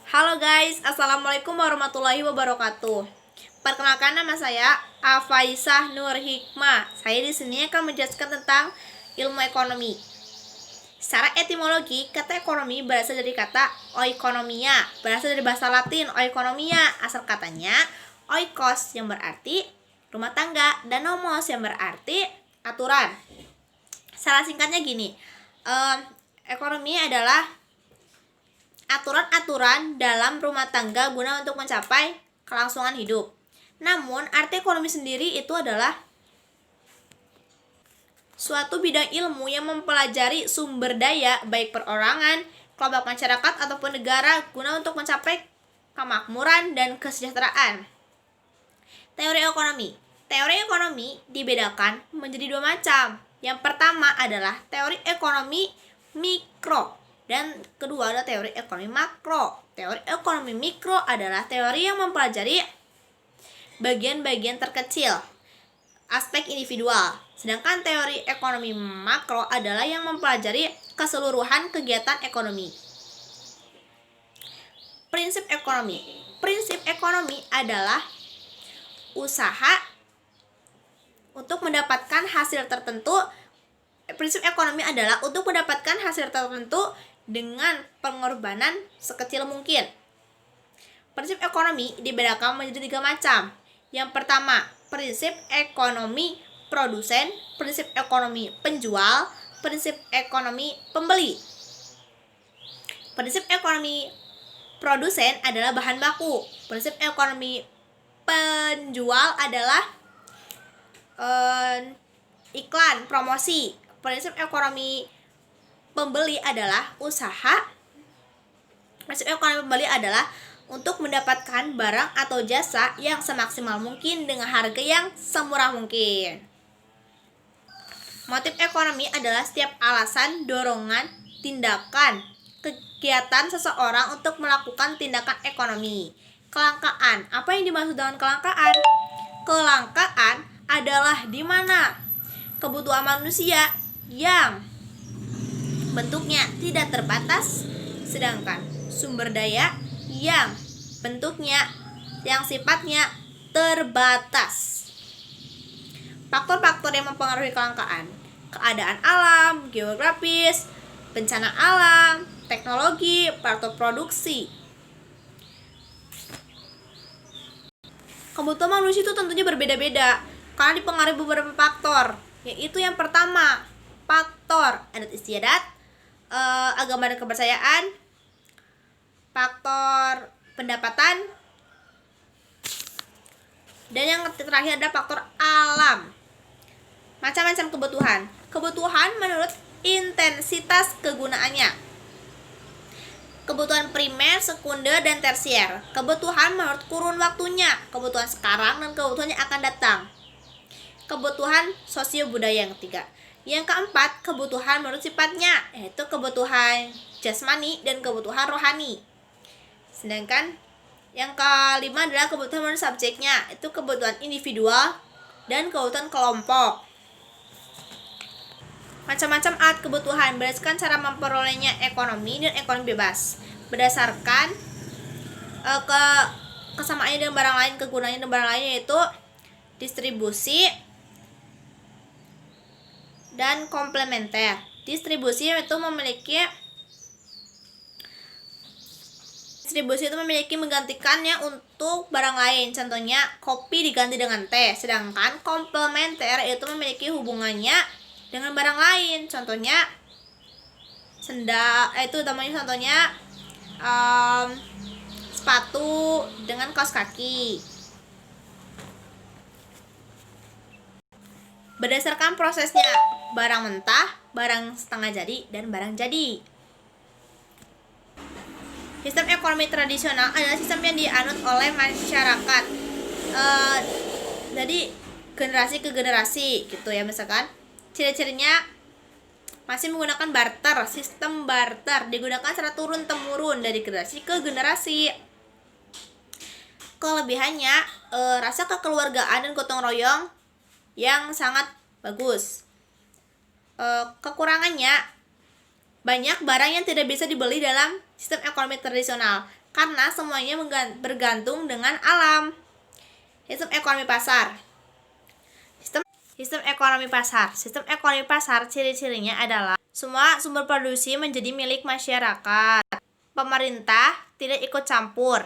Halo guys, Assalamualaikum warahmatullahi wabarakatuh. Perkenalkan, nama saya Afaisah Nur Hikmah. Saya di sini akan menjelaskan tentang ilmu ekonomi. Secara etimologi, kata ekonomi berasal dari kata oikonomia, berasal dari bahasa Latin oikonomia. Asal katanya oikos yang berarti rumah tangga dan nomos yang berarti aturan. Secara singkatnya gini, ekonomi adalah aturan-aturan dalam rumah tangga guna untuk mencapai kelangsungan hidup. Namun, arti ekonomi sendiri itu adalah suatu bidang ilmu yang mempelajari sumber daya baik perorangan, kelompok masyarakat ataupun negara guna untuk mencapai kemakmuran dan kesejahteraan. Teori ekonomi. Teori ekonomi dibedakan menjadi dua macam. Yang pertama adalah teori ekonomi mikro dan kedua adalah teori ekonomi makro. Teori ekonomi mikro adalah teori yang mempelajari bagian-bagian terkecil, aspek individual. Sedangkan teori ekonomi makro adalah yang mempelajari keseluruhan kegiatan ekonomi. Prinsip ekonomi. Prinsip ekonomi adalah usaha untuk mendapatkan hasil tertentu. Prinsip ekonomi adalah untuk mendapatkan hasil tertentu dengan pengorbanan sekecil mungkin. Prinsip ekonomi dibedakan menjadi tiga macam. Yang pertama, prinsip ekonomi produsen, prinsip ekonomi penjual, prinsip ekonomi pembeli. Prinsip ekonomi produsen adalah bahan baku. Prinsip ekonomi penjual adalah iklan, promosi. Prinsip ekonomi pembeli adalah usaha. Prinsip ekonomi pembeli adalah untuk mendapatkan barang atau jasa yang semaksimal mungkin dengan harga yang semurah mungkin. Motif ekonomi adalah setiap alasan, dorongan, tindakan, kegiatan seseorang untuk melakukan tindakan ekonomi. Kelangkaan. Apa yang dimaksud dengan kelangkaan? Kelangkaan adalah di mana kebutuhan manusia yang bentuknya tidak terbatas, sedangkan sumber daya yang bentuknya yang sifatnya terbatas. Faktor-faktor yang mempengaruhi kelangkaan: keadaan alam, geografis, bencana alam, teknologi, faktor produksi. Kebutuhan manusia itu tentunya berbeda-beda karena dipengaruhi beberapa faktor, yaitu yang pertama, faktor adat istiadat, agama dan kepercayaan, faktor pendapatan, dan yang terakhir adalah faktor alam. Macam-macam kebutuhan. Kebutuhan menurut intensitas kegunaannya. Kebutuhan primer, sekunder, dan tersier. Kebutuhan menurut kurun waktunya, kebutuhan sekarang dan kebutuhan yang akan datang. Kebutuhan sosio budaya yang ketiga. Yang keempat, kebutuhan menurut sifatnya, yaitu kebutuhan jasmani dan kebutuhan rohani. Sedangkan yang kelima adalah kebutuhan menurut subjeknya, itu kebutuhan individual dan kebutuhan kelompok. Macam-macam alat kebutuhan berdasarkan cara memperolehnya ekonomi dan ekonomi bebas. Berdasarkan kesamaannya dengan barang lain, kegunaannya dengan barang lain, yaitu distribusi dan komplementer. Distribusi itu memiliki menggantikannya untuk barang lain. Contohnya kopi diganti dengan teh. Sedangkan komplementer itu memiliki hubungannya dengan barang lain. Contohnya sepatu dengan kaos kaki. Berdasarkan prosesnya, barang mentah, barang setengah jadi, dan barang jadi. Sistem ekonomi tradisional adalah sistem yang dianut oleh masyarakat. Jadi generasi ke generasi gitu ya, misalkan ciri-cirinya masih menggunakan barter. Sistem barter digunakan secara turun-temurun dari generasi ke generasi. Kelebihannya rasa kekeluargaan dan gotong royong yang sangat bagus. Kekurangannya banyak barang yang tidak bisa dibeli dalam sistem ekonomi tradisional karena semuanya bergantung dengan alam. Sistem ekonomi pasar. Sistem ekonomi pasar. Sistem ekonomi pasar ciri-cirinya adalah semua sumber produksi menjadi milik masyarakat. Pemerintah tidak ikut campur.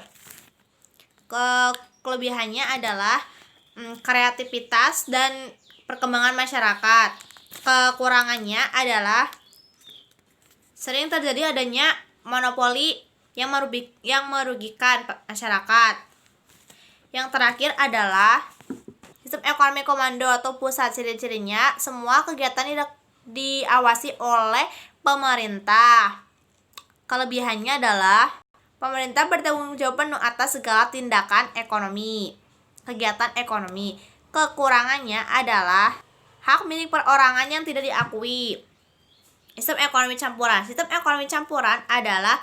Kelebihannya adalah kreativitas dan perkembangan masyarakat. Kekurangannya adalah sering terjadi adanya monopoli yang merugikan masyarakat. Yang terakhir adalah sistem ekonomi komando atau pusat. Ciri-cirinya semua kegiatan diawasi oleh pemerintah. Kelebihannya adalah pemerintah bertanggung jawab penuh atas segala tindakan ekonomi, kegiatan ekonomi. Kekurangannya adalah hak milik perorangan yang tidak diakui. Sistem ekonomi campuran. Sistem ekonomi campuran adalah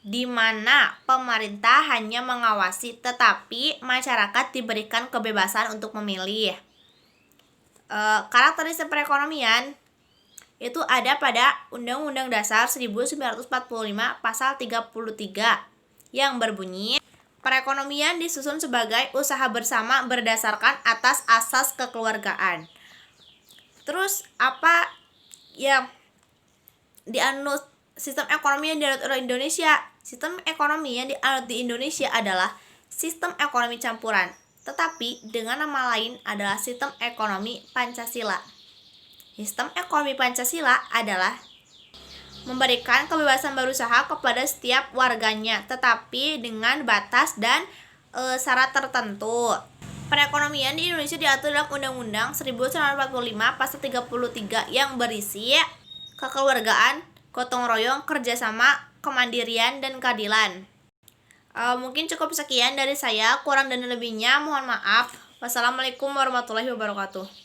di mana pemerintah hanya mengawasi tetapi masyarakat diberikan kebebasan untuk memilih. Karakteristik perekonomian itu ada pada Undang-Undang Dasar 1945 pasal 33 yang berbunyi, perekonomian disusun sebagai usaha bersama berdasarkan atas asas kekeluargaan. Terus apa yang dianut sistem ekonomi yang dianut oleh Indonesia? Sistem ekonomi yang dianut di Indonesia adalah sistem ekonomi campuran, tetapi dengan nama lain adalah sistem ekonomi Pancasila. Sistem ekonomi Pancasila adalah memberikan kebebasan berusaha kepada setiap warganya, tetapi dengan batas dan syarat tertentu. Perekonomian di Indonesia diatur dalam Undang-Undang 1945 pasal 33 yang berisi kekeluargaan, gotong royong, kerjasama, kemandirian, dan keadilan. Mungkin cukup sekian dari saya, kurang dan lebihnya mohon maaf. Wassalamualaikum warahmatullahi wabarakatuh.